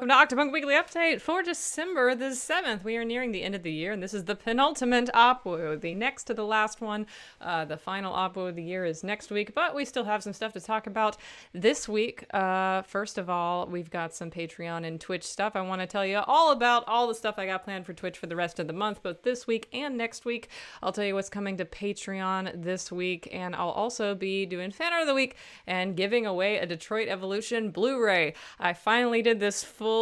welcome to Octopunk Weekly Update for December the 7th. We are nearing the end of the year, and this is the penultimate Opwo, the next to the last one. The final Opwo of the year is next week, but we still have some stuff to talk about this week. First of all, we've got some Patreon and Twitch stuff. I want to tell you all about all the stuff I got planned for Twitch for the rest of the month, both this week and next week. I'll tell you what's coming to Patreon this week, and I'll also be doing Fanart of the Week and giving away a Detroit Evolution Blu-ray. I finally did this full,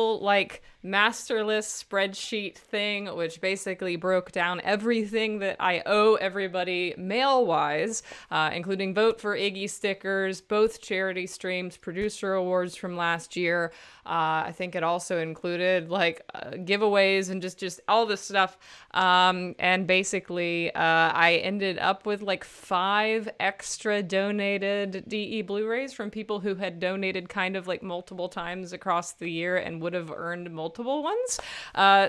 masterless spreadsheet thing, which basically broke down everything that I owe everybody mail-wise, including vote for Iggy stickers, both charity streams, producer awards from last year. I think it also included giveaways and just all this stuff. And basically, I ended up with 5 extra donated DE Blu-rays from people who had donated kind of multiple times across the year and would have earned multiple ones.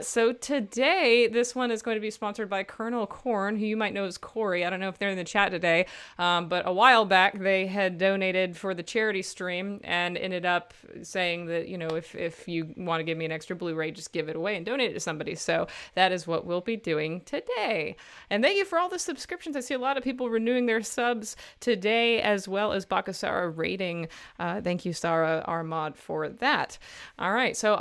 So today, this one is going to be sponsored by Colonel Corn, who you might know as Corey. I don't know if they're in the chat today, but a while back they had donated for the charity stream and ended up saying that, if you want to give me an extra Blu-ray, just give it away and donate it to somebody. So that is what we'll be doing today. And thank you for all the subscriptions. I see a lot of people renewing their subs today, as well as Bakasara rating. Thank you, Sarah Armad, for that. All right. So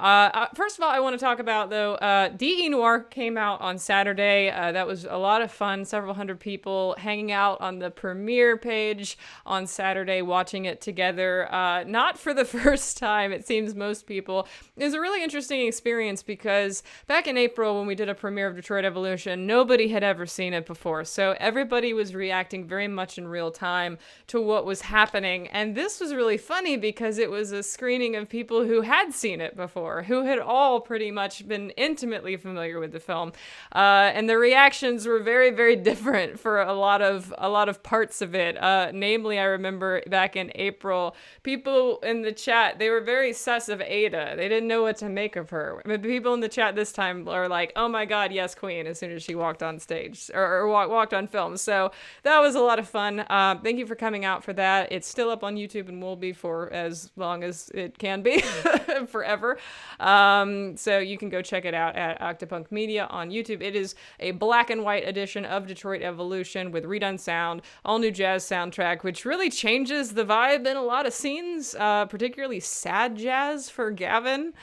first of all, I want to talk about, though, DE Noir came out on Saturday. That was a lot of fun. Several hundred people hanging out on the premiere page on Saturday, watching it together. Not for the first time, it seems most people. It was a really interesting experience because back in April when we did a premiere of Detroit Evolution, nobody had ever seen it before. So everybody was reacting very much in real time to what was happening. And this was really funny because it was a screening of people who had seen it before, who had all pretty much been intimately familiar with the film. And the reactions were very, very different for a lot of parts of it. Namely, I remember back in April, people in the chat, they were very sus of Ada. They didn't know what to make of her. But people in the chat this time are like, oh my god, yes, queen, as soon as she walked on stage, or walked on film. So that was a lot of fun. Thank you for coming out for that. It's still up on YouTube and will be for as long as it can be, forever. So you can go check it out at Octopunk Media on YouTube. It is a black and white edition of Detroit Evolution with redone sound, all new jazz soundtrack, which really changes the vibe in a lot of scenes, particularly sad jazz for Gavin.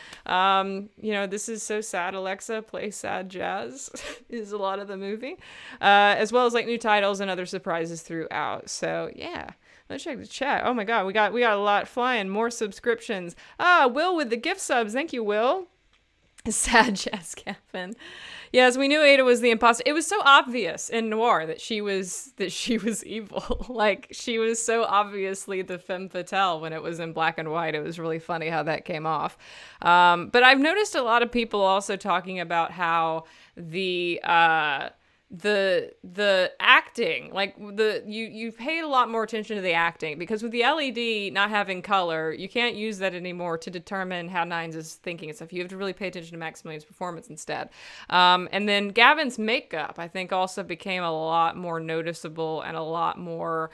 This is so sad, Alexa, play sad jazz is a lot of the movie, as well as new titles and other surprises throughout. So yeah, let's check the chat. Oh my god, we got a lot flying. More subscriptions. Will with the gift subs. Thank you, Will. Sad jazz Gavin. Yes, we knew Ada was the imposter. It was so obvious in Noir that she was evil. She was so obviously the femme fatale when it was in black and white. It was really funny how that came off. But I've noticed a lot of people also talking about how the acting, you paid a lot more attention to the acting, because with the LED not having color, you can't use that anymore to determine how Nines is thinking and stuff. You have to really pay attention to Maximilian's performance instead. And then Gavin's makeup, I think, also became a lot more noticeable and a lot more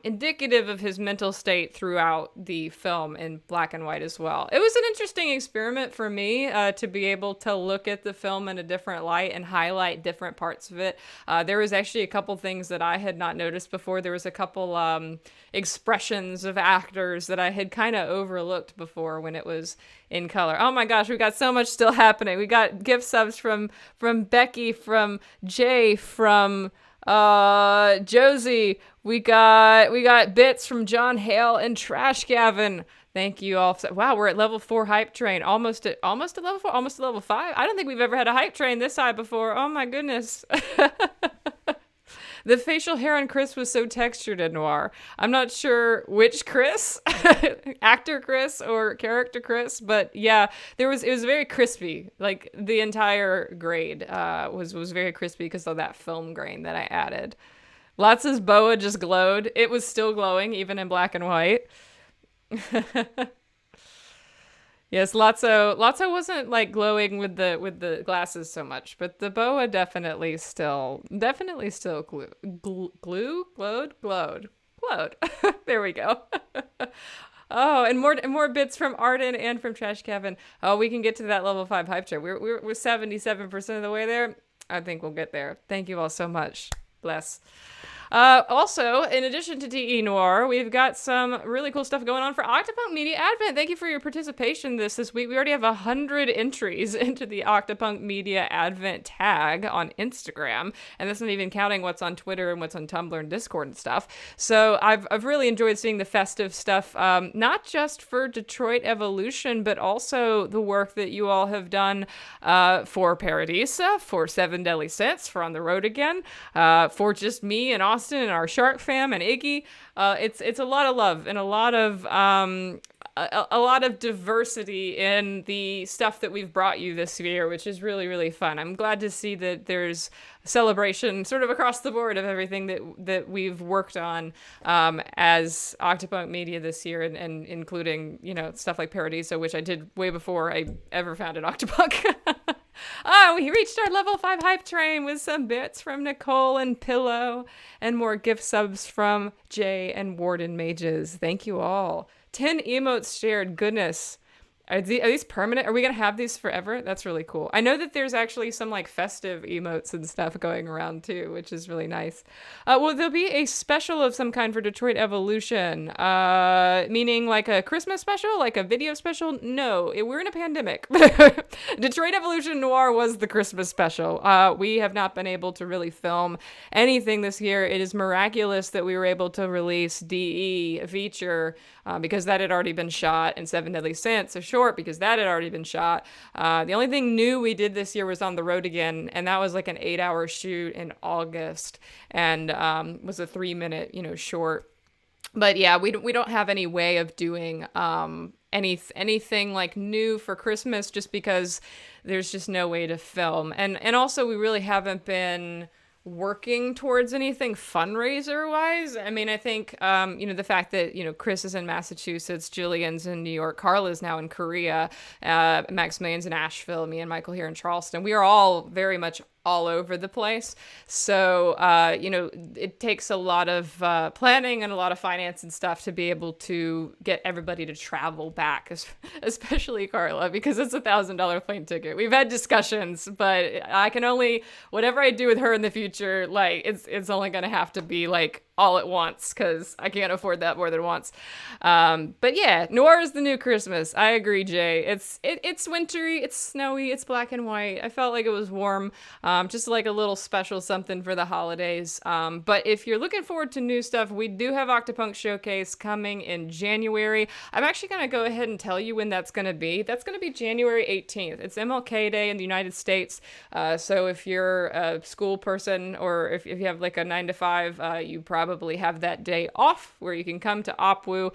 indicative of his mental state throughout the film in black and white as well. It was an interesting experiment for me to be able to look at the film in a different light and highlight different parts of it. There was actually a couple things that I had not noticed before. There was a couple expressions of actors that I had kind of overlooked before when it was in color. Oh my gosh, we got so much still happening. We got gift subs from Becky, from Jay, from Josie. We got bits from John Hale and Trash Gavin. Thank you all. Wow, we're at level 4 hype train. Almost at level 4, almost at level 5. I don't think we've ever had a hype train this high before. Oh my goodness. The facial hair on Chris was so textured in Noir. I'm not sure which Chris, actor Chris or character Chris, but yeah, it was very crispy. The entire grade was very crispy because of that film grain that I added. Latz's boa just glowed. It was still glowing even in black and white. Yes, Lotso wasn't glowing with the glasses so much, but the boa definitely still glowed. There we go. Oh, and more bits from Arden and from Trash Kevin. Oh, we can get to that level 5 hype train. We're 77% of the way there. I think we'll get there. Thank you all so much. Bless. Also, in addition to DE Noir, we've got some really cool stuff going on for Octopunk Media Advent. Thank you for your participation this week. We already have 100 entries into the Octopunk Media Advent tag on Instagram, and that's not even counting what's on Twitter and what's on Tumblr and Discord and stuff. So I've really enjoyed seeing the festive stuff, not just for Detroit Evolution, but also the work that you all have done for Paradisa, for Seven Deadly Sins, for On the Road Again, for just me and Austin and our Shark fam and Iggy. It's a lot of love and a lot of diversity in the stuff that we've brought you this year, which is really, really fun. I'm glad to see that there's celebration sort of across the board of everything that we've worked on as Octopunk Media this year, and including, stuff like Paradiso, which I did way before I ever founded Octopunk. We reached our level 5 hype train with some bits from Nicole and Pillow and more gift subs from Jay and Warden Mages. Thank you all. 10 emotes shared. Goodness. Are these permanent? Are we going to have these forever? That's really cool. I know that there's actually some like festive emotes and stuff going around too, which is really nice. Well, there'll be a special of some kind for Detroit Evolution, meaning like a Christmas special, like a video special. No, we're in a pandemic. Detroit Evolution Noir was the Christmas special. We have not been able to really film anything this year. It is miraculous that we were able to release DE feature because that had already been shot, and Seven Deadly Sins a short because that had already been shot. The only thing new we did this year was On the Road Again, and that was like an 8-hour shoot in August, and was a 3-minute, short. But yeah, we don't have any way of doing anything like new for Christmas, just because there's just no way to film, and also we really haven't been working towards anything fundraiser wise. I mean, I think, the fact that, Chris is in Massachusetts, Jillian's in New York, Carla's now in Korea, Maximilian's in Asheville, me and Michael here in Charleston. We are all very much all over the place. So, it takes a lot of planning and a lot of finance and stuff to be able to get everybody to travel back, especially Carla, because it's $1,000 plane ticket. We've had discussions, but I can only, whatever I do with her in the future, like it's only going to have to be like all at once, because I can't afford that more than once. But yeah, Noir is the new Christmas. I agree, Jay. It's wintry, it's snowy, it's black and white. I felt like it was warm, just like a little special something for the holidays. But if you're looking forward to new stuff, we do have Octopunk Showcase coming in January. I'm actually going to go ahead and tell you when that's going to be. That's going to be January 18th. It's MLK Day in the United States. So if you're a school person, or if you have like a 9-to-5, you probably have that day off where you can come to OPWU.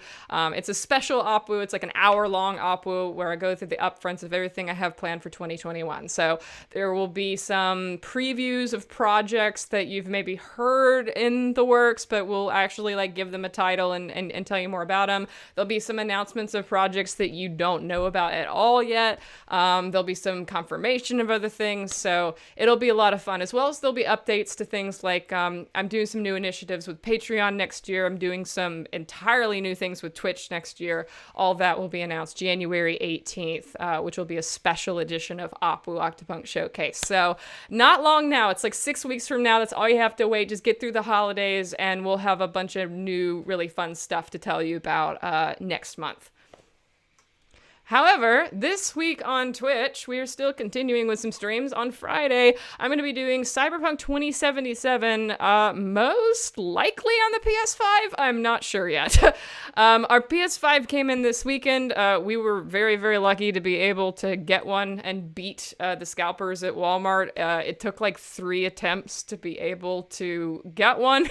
It's a special OPWU. It's like an hour-long OPWU where I go through the upfronts of everything I have planned for 2021. So there will be some previews of projects that you've maybe heard in the works, but we'll actually like give them a title and tell you more about them. There'll be some announcements of projects that you don't know about at all yet. There'll be some confirmation of other things. So it'll be a lot of fun, as well as there'll be updates to things like I'm doing some new initiatives with Patreon next year. I'm doing some entirely new things with Twitch next year. All that will be announced January 18th, which will be a special edition of OPWU Octopunk Showcase. So not long now. It's like 6 weeks from now. That's all you have to wait. Just get through the holidays and we'll have a bunch of new, really fun stuff to tell you about next month. However, this week on Twitch, we are still continuing with some streams. On Friday, I'm going to be doing Cyberpunk 2077, most likely on the PS5. I'm not sure yet. Our PS5 came in this weekend. We were very, very lucky to be able to get one and beat the scalpers at Walmart. It took like 3 attempts to be able to get one.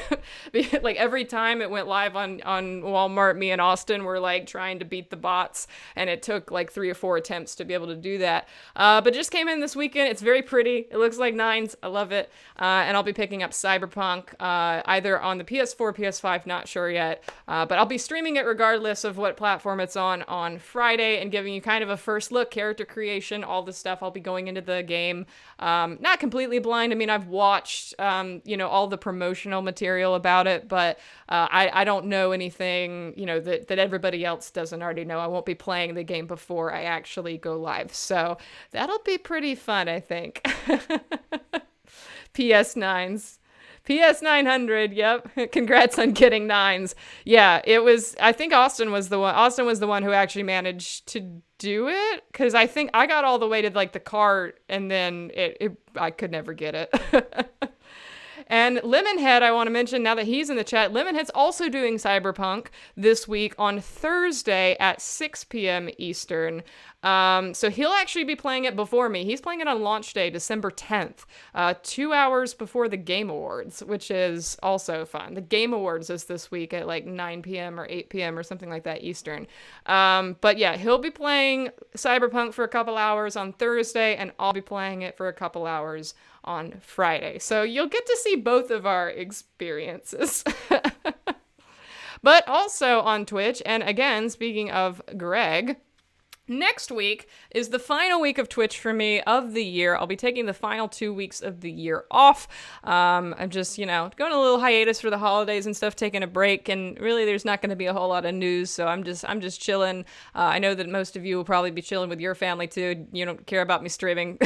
Like every time it went live on Walmart, me and Austin were like trying to beat the bots, and it took took like 3 or 4 attempts to be able to do that. But it just came in this weekend. It's very pretty. It looks like nines. I love it. And I'll be picking up Cyberpunk either on the PS4, PS5, not sure yet. But I'll be streaming it regardless of what platform it's on Friday and giving you kind of a first look, character creation, all the stuff. I'll be going into the game not completely blind. I mean, I've watched, all the promotional material about it, but I don't know anything, that everybody else doesn't already know. I won't be playing the game before I actually go live. So that'll be pretty fun, I think. PS9s. PS900, yep. Congrats on getting 9s. Yeah, I think Austin was the one who actually managed to do it, because I think I got all the way to like the cart and then I could never get it. And Lemonhead, I want to mention now that he's in the chat, Lemonhead's also doing Cyberpunk this week on Thursday at 6 p.m. Eastern. So he'll actually be playing it before me. He's playing it on launch day, December 10th, 2 hours before the Game Awards, which is also fun. The Game Awards is this week at like 9 p.m. or 8 p.m. or something like that Eastern. But yeah, he'll be playing Cyberpunk for a couple hours on Thursday, and I'll be playing it for a couple hours on Friday. So you'll get to see both of our experiences. But also on Twitch, and again, speaking of Greg, next week is the final week of Twitch for me of the year. I'll be taking the final 2 weeks of the year off. I'm just, going a little hiatus for the holidays and stuff, taking a break, and really there's not going to be a whole lot of news, so I'm just chilling. I know that most of you will probably be chilling with your family too. You don't care about me streaming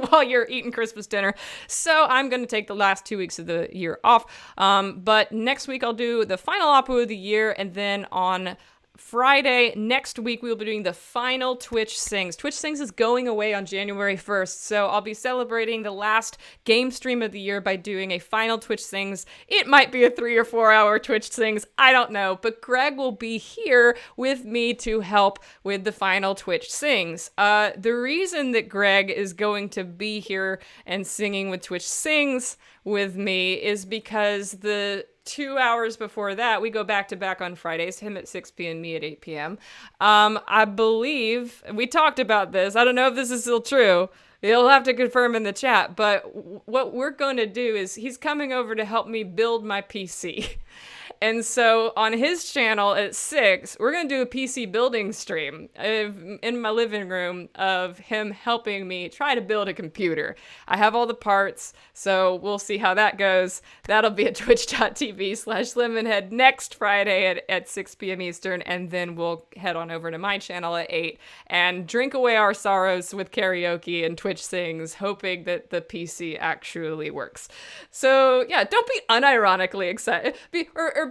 while you're eating Christmas dinner. So I'm going to take the last 2 weeks of the year off. But next week I'll do the final Oppo of the year, and then on Friday next week we will be doing the final Twitch Sings. Twitch Sings is going away on January 1st, so I'll be celebrating the last game stream of the year by doing a final Twitch Sings. It might be a 3 or 4 hour Twitch Sings, I don't know, but Greg will be here with me to help with the final Twitch Sings. The reason that Greg is going to be here and singing with Twitch Sings with me is because the 2 hours before that, we go back to back on Fridays, him at 6 p.m., me at 8 p.m. I believe, we talked about this, I don't know if this is still true, you'll have to confirm in the chat, but what we're going to do is he's coming over to help me build my PC. And so on his channel at 6, we're going to do a PC building stream in my living room of him helping me try to build a computer. I have all the parts, so we'll see how that goes. That'll be at twitch.tv/lemonhead next Friday at 6 p.m. Eastern, and then we'll head on over to my channel at 8 and drink away our sorrows with karaoke and Twitch Sings, hoping that the PC actually works. So yeah, don't be unironically excited.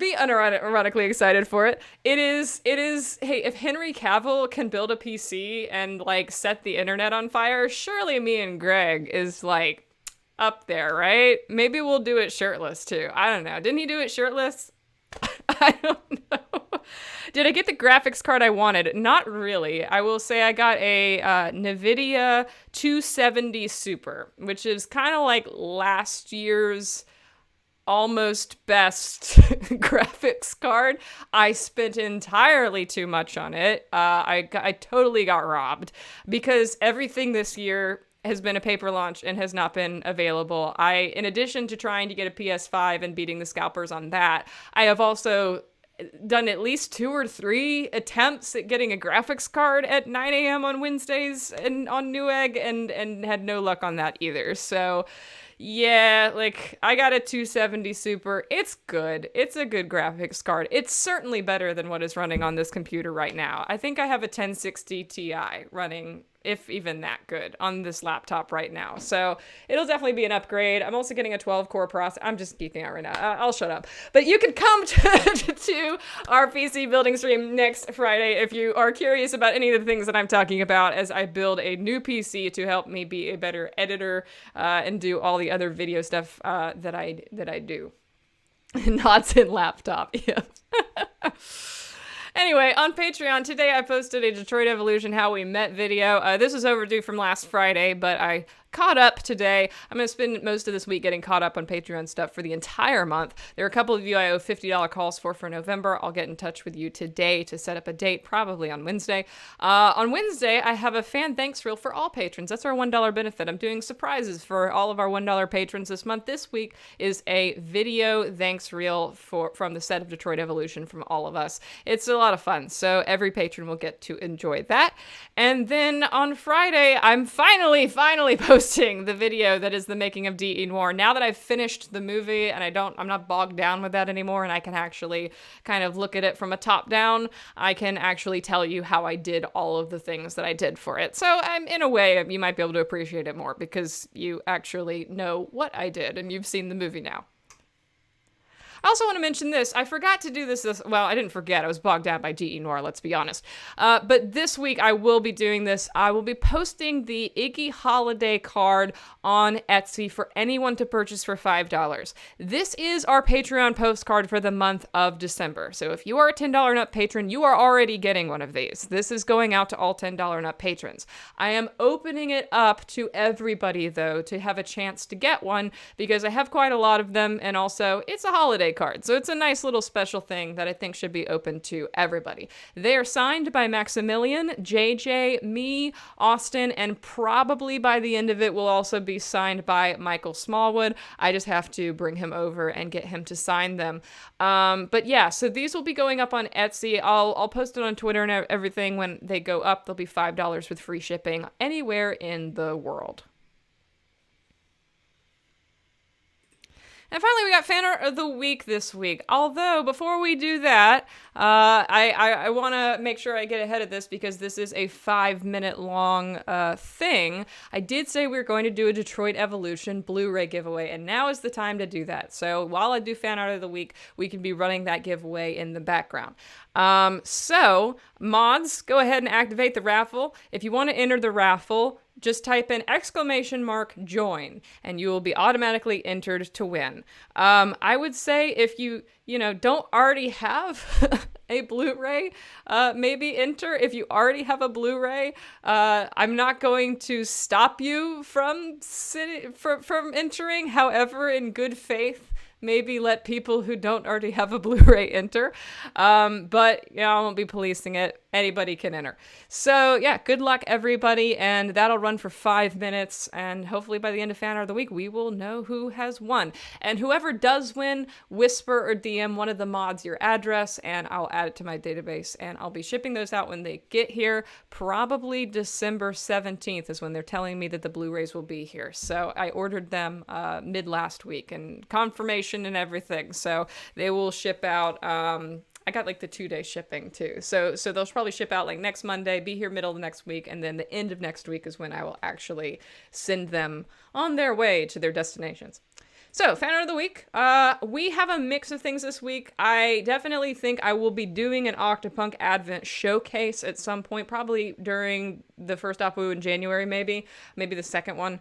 Be unironically excited for it. It is, hey, if Henry Cavill can build a PC and like set the internet on fire, surely me and Greg is like up there, right? Maybe we'll do it shirtless too. I don't know. Didn't he do it shirtless? I don't know. Did I get the graphics card I wanted? Not really. I will say I got a NVIDIA 270 Super, which is kind of like last year's almost best graphics card. I spent entirely too much on it. I totally got robbed because everything this year has been a paper launch and has not been available. In addition to trying to get a PS5 and beating the scalpers on that, I have also done at least 2 or 3 attempts at getting a graphics card at 9 a.m. on Wednesdays and on Newegg and had no luck on that either. So yeah, like, I got a 270 Super. It's good. It's a good graphics card. It's certainly better than what is running on this computer right now. I think I have a 1060 Ti running, if even that good, on this laptop right now. So it'll definitely be an upgrade. I'm also getting a 12-core processor. I'm just geeking out right now. I'll shut up. But you can come to our PC building stream next Friday if you are curious about any of the things that I'm talking about as I build a new PC to help me be a better editor and do all the other video stuff that I do. Not in laptop. Yeah. Anyway, on Patreon, today I posted a Detroit Evolution How We Met video. This was overdue from last Friday, but I caught up today. I'm going to spend most of this week getting caught up on Patreon stuff for the entire month. There are a couple of you I owe $50 calls for November. I'll get in touch with you today to set up a date, probably on Wednesday. On Wednesday, I have a fan thanks reel for all patrons. That's our $1 benefit. I'm doing surprises for all of our $1 patrons this month. This week is a video thanks reel from the set of Detroit Evolution from all of us. It's a lot of fun, so every patron will get to enjoy that. And then on Friday, I'm finally posting the video that is the making of D.E. Noir. Now that I've finished the movie and I'm not bogged down with that anymore, and I can actually kind of look at it from a top down, I can actually tell you how I did all of the things that I did for it. So in a way, you might be able to appreciate it more because you actually know what I did and you've seen the movie now. I also want to mention this. I forgot to do this. Well, I didn't forget. I was bogged down by D.E. Noir, let's be honest. But this week, I will be doing this. I will be posting the Iggy Holiday Card on Etsy for anyone to purchase for $5. This is our Patreon postcard for the month of December. So if you are a $10 and up patron, you are already getting one of these. This is going out to all $10 and up patrons. I am opening it up to everybody, though, to have a chance to get one because I have quite a lot of them, and also it's a holiday card. So it's a nice little special thing that I think should be open to everybody. They are signed by Maximilian, JJ, me, Austin, and probably by the end of it will also be signed by Michael Smallwood. I just have to bring him over and get him to sign them. But yeah, so these will be going up on Etsy. I'll post it on Twitter and everything when they go up. They'll be $5 with free shipping anywhere in the world. And finally, we got Fanart of the Week this week. Although, before we do that, I want to make sure I get ahead of this because this is a 5-minute long thing. I did say we were going to do a Detroit Evolution Blu-ray giveaway, and now is the time to do that. So while I do Fanart of the Week, we can be running that giveaway in the background. So, mods, go ahead and activate the raffle. If you want to enter the raffle, just type in !join and you will be automatically entered to win. I would say if you don't already have a Blu-ray, maybe enter. If you already have a Blu-ray, I'm not going to stop you from entering. However, in good faith, maybe let people who don't already have a Blu-ray enter. But I won't be policing it. Anybody can enter. So yeah, good luck everybody, and that'll run for 5 minutes, and hopefully by the end of Fanart of the Week, we will know who has won. And whoever does win, whisper or DM one of the mods your address, and I'll add it to my database, and I'll be shipping those out when they get here. Probably December 17th is when they're telling me that the Blu-rays will be here. So I ordered them mid last week, and confirmation and everything. So they will ship out. I got like the 2-day shipping too. So they'll probably ship out like next Monday, be here middle of next week, and then the end of next week is when I will actually send them on their way to their destinations. So, Fanart of the Week. We have a mix of things this week. I definitely think I will be doing an Octopunk Advent showcase at some point, probably during the first Oppo in January, maybe the second one,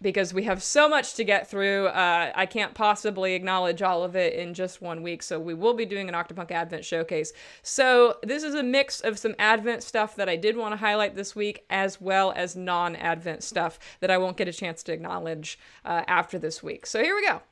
because we have so much to get through. I can't possibly acknowledge all of it in just 1 week, so we will be doing an Octopunk Advent showcase. So this is a mix of some Advent stuff that I did want to highlight this week, as well as non-Advent stuff that I won't get a chance to acknowledge after this week. So here we go.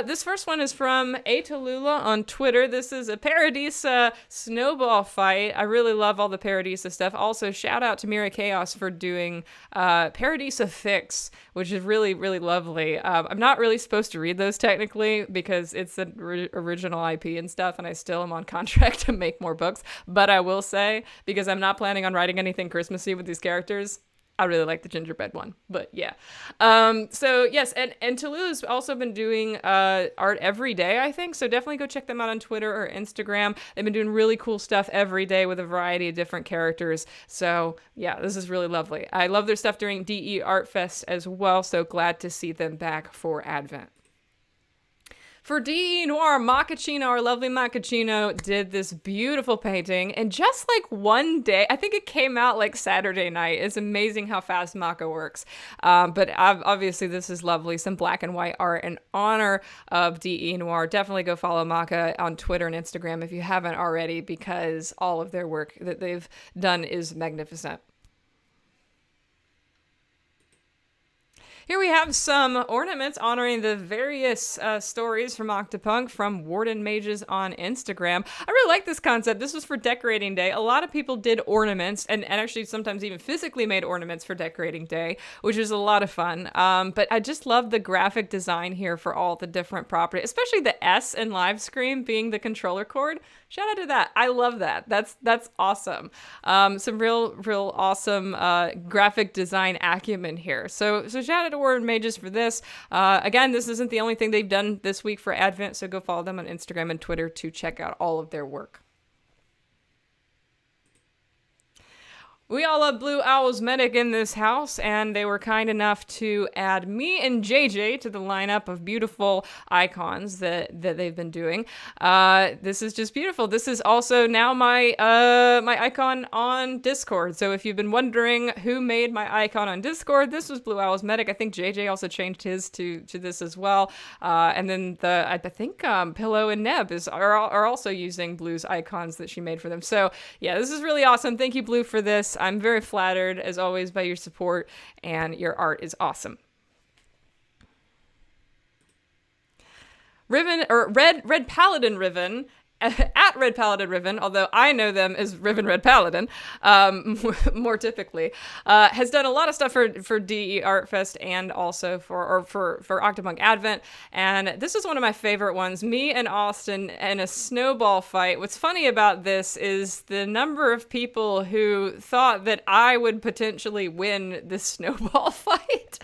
This first one is from A Tallulah on Twitter. This is a Paradisa snowball fight. I really love all the Paradisa stuff. Also, shout out to Mira Chaos for doing Paradisa Fix, which is really, really lovely. I'm not really supposed to read those technically because it's an original IP and stuff, and I still am on contract to make more books. But I will say, because I'm not planning on writing anything Christmassy with these characters, I really like the gingerbread one, but yeah. So yes, and Tallulah's also been doing art every day, I think. So definitely go check them out on Twitter or Instagram. They've been doing really cool stuff every day with a variety of different characters. So yeah, this is really lovely. I love their stuff during DE Art Fest as well. So glad to see them back for Advent. For D.E. Noir, Macachino, our lovely Macachino, did this beautiful painting in just like one day. I think it came out like Saturday night. It's amazing how fast Maca works. But obviously this is lovely. Some black and white art in honor of D.E. Noir. Definitely go follow Maca on Twitter and Instagram if you haven't already, because all of their work that they've done is magnificent. Here we have some ornaments honoring the various stories from Octopunk from Warden Mages on Instagram. I really like this concept. This was for decorating day. A lot of people did ornaments and actually sometimes even physically made ornaments for decorating day, which is a lot of fun. But I just love the graphic design here for all the different properties, especially the S in live screen being the controller cord. Shout out to that. I love that. That's awesome. Some real awesome graphic design acumen here. So shout out to Warden Mages for this. Again, this isn't the only thing they've done this week for Advent, so go follow them on Instagram and Twitter to check out all of their work. We all love Blue Owl's Medic in this house, and they were kind enough to add me and JJ to the lineup of beautiful icons that they've been doing. This is just beautiful. This is also now my my icon on Discord. So if you've been wondering who made my icon on Discord, this was Blue Owl's Medic. I think JJ also changed his to this as well. And then I think Pillow and Neb are also using Blue's icons that she made for them. So yeah, this is really awesome. Thank you, Blue, for this. I'm very flattered, as always, by your support, and your art is awesome. Red Paladin Riven, at Red Paladin Riven, although I know them as Riven Red Paladin, more typically, has done a lot of stuff for DE Art Fest and also for Octopunk Advent, and this is one of my favorite ones. Me and Austin in a snowball fight. What's funny about this is the number of people who thought that I would potentially win this snowball fight.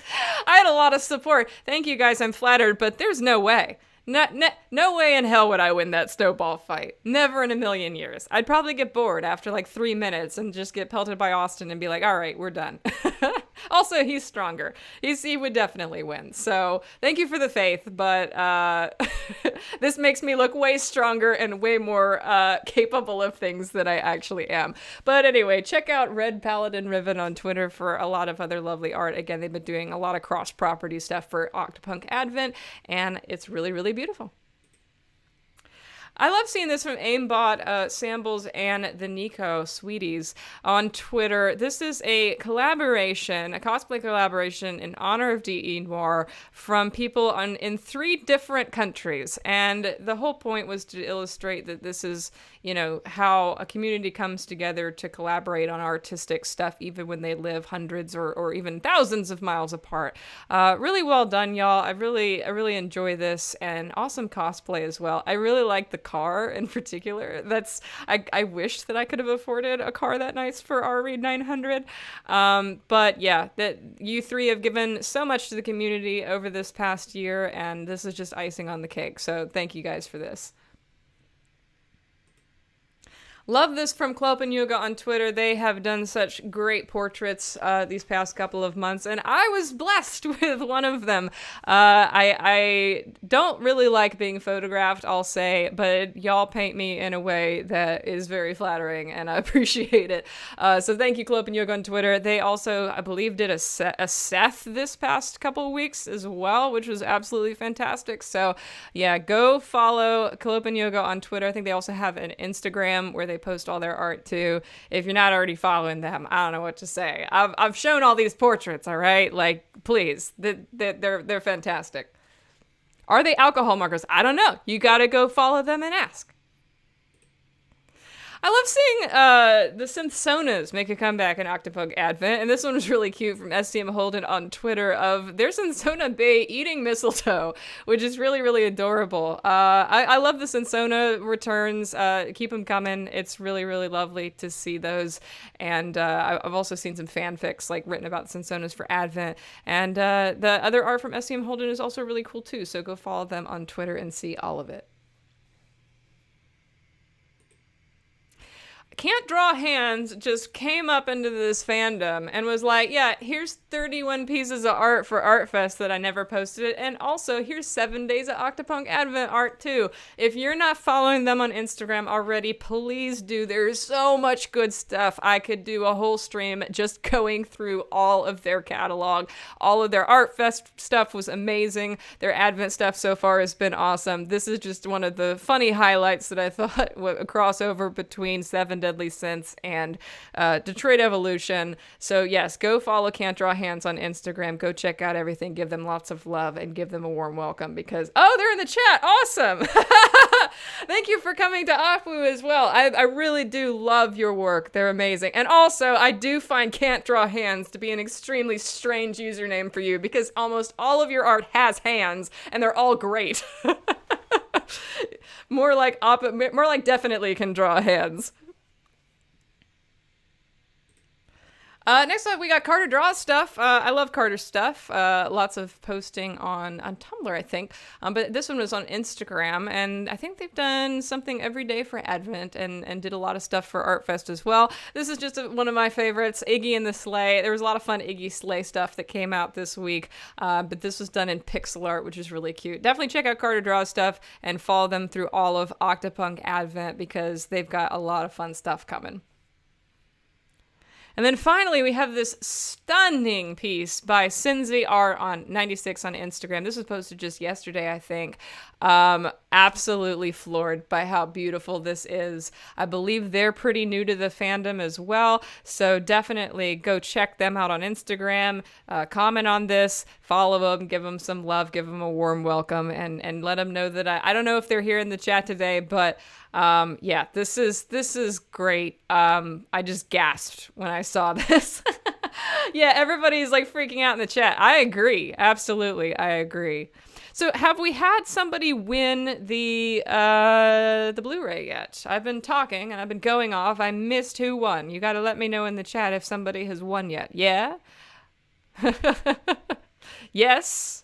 I had a lot of support. Thank you guys, I'm flattered, but there's no way. No way in hell would I win that snowball fight. Never in a million years. I'd probably get bored after like 3 minutes and just get pelted by Austin and be like, all right, we're done. Also, he's stronger. He would definitely win. So thank you for the faith, but this makes me look way stronger and way more capable of things than I actually am. But anyway, check out Red Paladin Riven on Twitter for a lot of other lovely art. Again, they've been doing a lot of cross-property stuff for Octopunk Advent, and it's really, really beautiful. I love seeing this from Aimbot, Sambles, and the Nico Sweeties on Twitter. This is a collaboration, a cosplay collaboration in honor of DE Noir from people in 3 different countries. And the whole point was to illustrate that this is, how a community comes together to collaborate on artistic stuff, even when they live hundreds or even thousands of miles apart. Really well done, y'all. I really enjoy this, and awesome cosplay as well. I really like the car in particular. I wish that I could have afforded a car that nice for our Read 900. But yeah, that you 3 have given so much to the community over this past year, and this is just icing on the cake. So thank you guys for this. Love this from Clopen Yoga on Twitter. They have done such great portraits these past couple of months, and I was blessed with one of them. I don't really like being photographed, I'll say, but y'all paint me in a way that is very flattering, and I appreciate it. So thank you, Clopen Yoga on Twitter. They also, I believe, did a Seth this past couple of weeks as well, which was absolutely fantastic. So yeah, go follow Clopen Yoga on Twitter. I think they also have an Instagram where they post all their art too. If you're not already following them, I don't know what to say. I've shown all these portraits, all right? Like, please, they're fantastic. Are they alcohol markers? I don't know. You gotta go follow them and ask. I love seeing the synth sonas make a comeback in Octopunk Advent, and this one was really cute from STM Holden on Twitter of their Synthsona Bay eating mistletoe, which is really, really adorable. I love the Synthsona returns. Keep them coming. It's really, really lovely to see those, and I've also seen some fanfics written about Synthsonas for Advent, and the other art from STM Holden is also really cool too, so go follow them on Twitter and see all of it. Can't Draw Hands just came up into this fandom and was like, yeah, here's 31 pieces of art for ArtFest that I never posted, and also here's 7 days of Octopunk Advent art too. If you're not following them on Instagram already, please do. There's so much good stuff. I could do a whole stream just going through all of their catalog. All of their ArtFest stuff was amazing. Their Advent stuff so far has been awesome. This is just one of the funny highlights that I thought a crossover between 7 Seven Deadly Sins and Detroit Evolution. So yes, go follow Can't Draw Hands on Instagram. Go check out everything. Give them lots of love and give them a warm welcome because, oh, they're in the chat. Awesome. Thank you for coming to Opwu as well. I really do love your work. They're amazing. And also, I do find Can't Draw Hands to be an extremely strange username for you because almost all of your art has hands and they're all great. More like definitely can draw hands. Next up, we got Carter Draws stuff. I love Carter's stuff. Lots of posting on Tumblr, I think. But this one was on Instagram, and I think they've done something every day for Advent and did a lot of stuff for ArtFest as well. This is just one of my favorites, Iggy and the Sleigh. There was a lot of fun Iggy Sleigh stuff that came out this week, but this was done in pixel art, which is really cute. Definitely check out Carter Draws stuff and follow them through all of Octopunk Advent because they've got a lot of fun stuff coming. And then finally, we have this stunning piece by Cinzy Art on 96 on Instagram. This was posted just yesterday, I think. Absolutely floored by how beautiful this is. I believe they're pretty new to the fandom as well. So definitely go check them out on Instagram. Comment on this, follow them, give them some love, give them a warm welcome, and let them know that I don't know if they're here in the chat today, but yeah, this is great. I just gasped when I saw this. Yeah, everybody's like freaking out in the chat. I agree. Absolutely. I agree. So have we had somebody win the Blu-ray yet? I've been talking and I've been going off. I missed who won. You got to let me know in the chat if somebody has won yet. Yeah? Yes.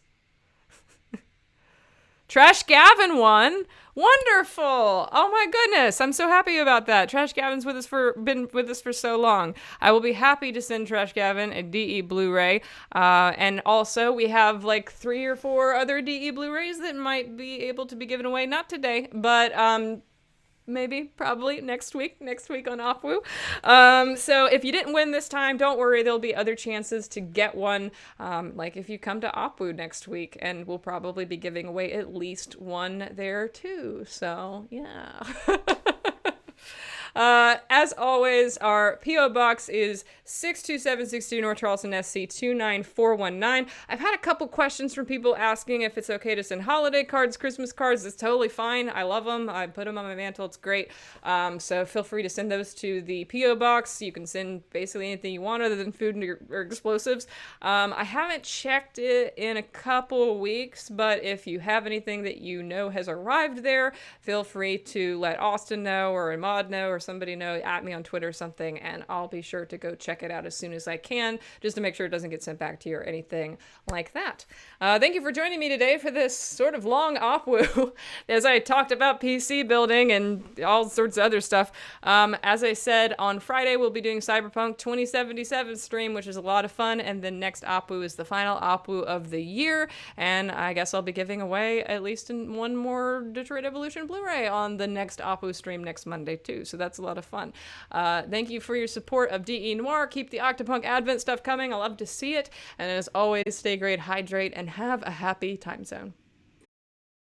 Trash Gavin won. Wonderful! Oh my goodness, I'm so happy about that. Trash Gavin's been with us for so long. I will be happy to send Trash Gavin a DE Blu-ray. And also, we have like 3 or 4 other DE Blu-rays that might be able to be given away. Not today, but maybe, probably next week on Opwu. So if you didn't win this time, don't worry, there'll be other chances to get one, like if you come to Opwu next week, and we'll probably be giving away at least one there too, so yeah. As always, our P.O. Box is 62762 North Charleston, SC 29419. I've had a couple questions from people asking if it's okay to send holiday cards, Christmas cards. It's totally fine. I love them. I put them on my mantle. It's great. So feel free to send those to the P.O. Box. You can send basically anything you want other than food or explosives. I haven't checked it in a couple weeks, but if you have anything that you know has arrived there, feel free to let Austin know or Ahmad know or somebody know, at me on Twitter or something, and I'll be sure to go check it out as soon as I can, just to make sure it doesn't get sent back to you or anything like that. Thank you for joining me today for this sort of long Opwu, as I talked about PC building and all sorts of other stuff. As I said, on Friday we'll be doing Cyberpunk 2077 stream, which is a lot of fun, and then next Opwu is the final Opwu of the year, and I guess I'll be giving away at least one more Detroit Evolution Blu-ray on the next Opwu stream next Monday too, so that's a lot of fun. Thank you for your support of DE Noir. Keep the Octopunk Advent stuff coming. I love to see it. And as always, stay great, hydrate, and have a happy time zone.